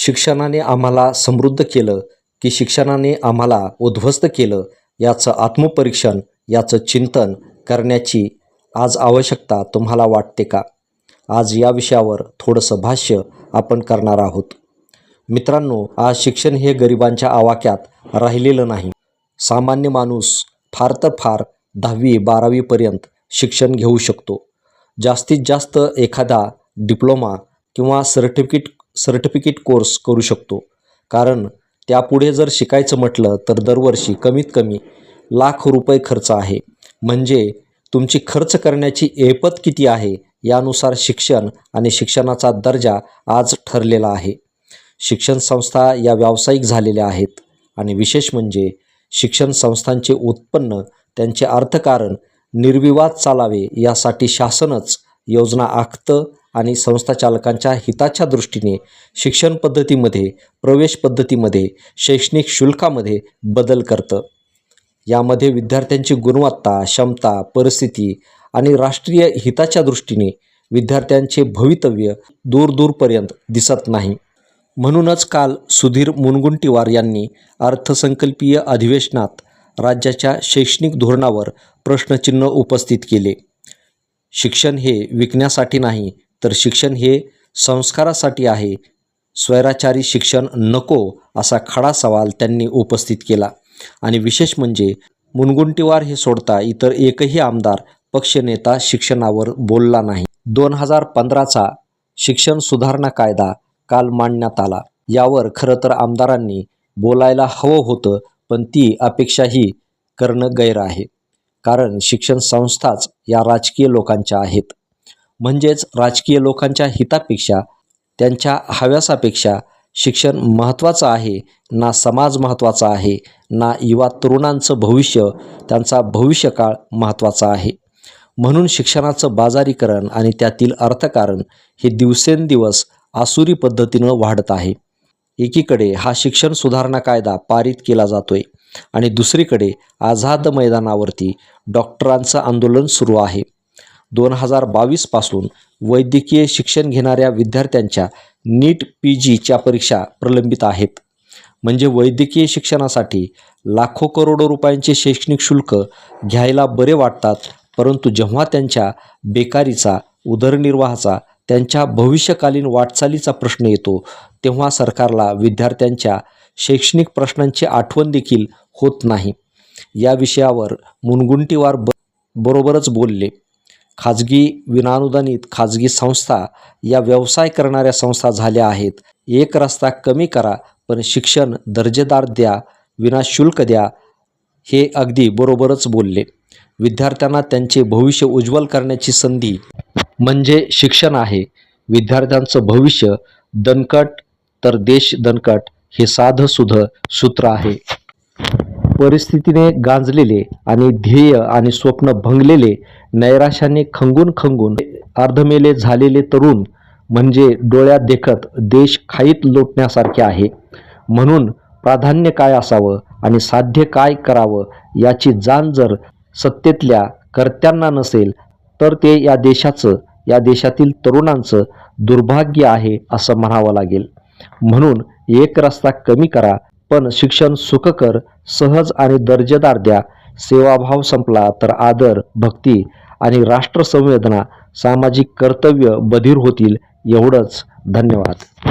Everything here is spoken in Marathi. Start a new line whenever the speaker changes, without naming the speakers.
शिक्षणाने आम्हाला समृद्ध केलं की शिक्षणाने आम्हाला उद्ध्वस्त केलं, याचं आत्मपरीक्षण, याचं चिंतन करण्याची आज आवश्यकता तुम्हाला वाटते का? आज या विषयावर थोडंसं भाष्य आपण करणार आहोत. मित्रांनो, आज शिक्षण हे गरिबांच्या आवाक्यात राहिलेलं नाही. सामान्य माणूस फार तर फार 10वी-12वीपर्यंत शिक्षण घेऊ शकतो. जास्तीत जास्त एखादा डिप्लोमा किंवा सर्टिफिकेट कोर्स करू शकतो. कारण त्यापुढे जर शिकायचं म्हटलं तर दरवर्षी कमीत कमी लाख रुपये खर्च आहे. म्हणजे तुमची खर्च करण्याची ऐपत किती आहे यानुसार शिक्षण आणि शिक्षणाचा दर्जा आज ठरलेला आहे. शिक्षण संस्था या व्यावसायिक झालेल्या आहेत आणि विशेष म्हणजे शिक्षण संस्थांचे उत्पन्न, त्यांचे अर्थकारण निर्विवाद चालावे यासाठी शासनच योजना आखतं आणि संस्थाचालकांच्या हिताच्या दृष्टीने शिक्षण पद्धतीमध्ये, प्रवेश पद्धतीमध्ये, शैक्षणिक शुल्कामध्ये बदल करतं. यामध्ये विद्यार्थ्यांची गुणवत्ता, क्षमता, परिस्थिती आणि राष्ट्रीय हिताच्या दृष्टीने विद्यार्थ्यांचे भवितव्य दूरपर्यंत दिसत नाही. म्हणूनच काल सुधीर मुनगंटीवार यांनी अर्थसंकल्पीय अधिवेशनात राज्याच्या शैक्षणिक धोरणावर प्रश्नचिन्ह उपस्थित केले. शिक्षण हे विकण्यासाठी नाही, तर शिक्षण हे संस्कारासाठी आहे. स्वैराचारी शिक्षण नको असा खडा सवाल त्यांनी उपस्थित केला. आणि विशेष म्हणजे मुनगंटीवार हे सोडता इतर एकही आमदार, पक्षनेता शिक्षणावर बोलला नाही. 2015चा शिक्षण सुधारणा कायदा काल मांडण्यात आला. यावर खरं तर आमदारांनी बोलायला हवं होतं, पण ती अपेक्षाही करणं गैर आहे. कारण शिक्षण संस्थाच या राजकीय लोकांच्या आहेत. म्हणजेच राजकीय लोकांच्या हितापेक्षा, त्यांच्या हव्यासापेक्षा शिक्षण महत्त्वाचं आहे ना, समाज महत्त्वाचा आहे ना, युवा तरुणांचं भविष्य, त्यांचा भविष्यकाळ महत्त्वाचा आहे. म्हणून शिक्षणाचं बाजारीकरण आणि त्यातील अर्थकारण हे दिवसेंदिवस आसुरी पद्धतीनं वाढत आहे. एकीकडे हा शिक्षण सुधारणा कायदा पारित केला जातोय आणि दुसरीकडे आझाद मैदानावरती डॉक्टरांचं आंदोलन सुरू आहे. 2022 पासून वैद्यकीय शिक्षण घेणाऱ्या विद्यार्थ्यांच्या नीट PGच्या परीक्षा प्रलंबित आहेत. म्हणजे वैद्यकीय शिक्षणासाठी लाखो करोडो रुपयांचे शैक्षणिक शुल्क घ्यायला बरे वाटतात, परंतु जेव्हा त्यांच्या बेकारीचा, उदरनिर्वाहाचा, त्यांच्या भविष्यकालीन वाटचालीचा प्रश्न येतो, तेव्हा सरकारला विद्यार्थ्यांच्या शैक्षणिक प्रश्नांची आठवण देखील होत नाही. या विषयावर मुनगंटीवार बरोबरच बोलले. खाजगी विनानुदानित खाजगी संस्था या व्यवसाय करणाऱ्या संस्था झाल्या आहेत. एक रस्ता कमी करा, पण शिक्षण दर्जेदार द्या, विनाशुल्क द्या, हे अगदी बरोबरच बोलले. विद्यार्थ्यांना त्यांचे भविष्य उज्ज्वल करण्याची संधी म्हणजे शिक्षण आहे. विद्यार्थ्यांचं भविष्य दणकट तर देश दणकट हे साधंसुधं सूत्र आहे. परिस्थितीने गांजलेले आणि ध्येय आणि स्वप्न भंगलेले, नैराश्याने खंगून अर्धमेले झालेले तरुण म्हणजे डोळ्यात देखत देश खाईत लोटण्यासारखे आहे. म्हणून प्राधान्य काय असावं आणि साध्य काय करावं याची जाण जर सत्तेतल्या कर्त्यांना नसेल, तर ते या देशाचं, या देशातील तरुणांचं दुर्भाग्य आहे असं म्हणावं लागेल. म्हणून एक रस्ता कमी करा, पण शिक्षण सुखकर, सहज आणि दर्जेदार द्या. सेवाभाव संपला तर आदर, भक्ती आणि राष्ट्रसंवेदना, सामाजिक कर्तव्य बधीर होतील. एवढंच. धन्यवाद.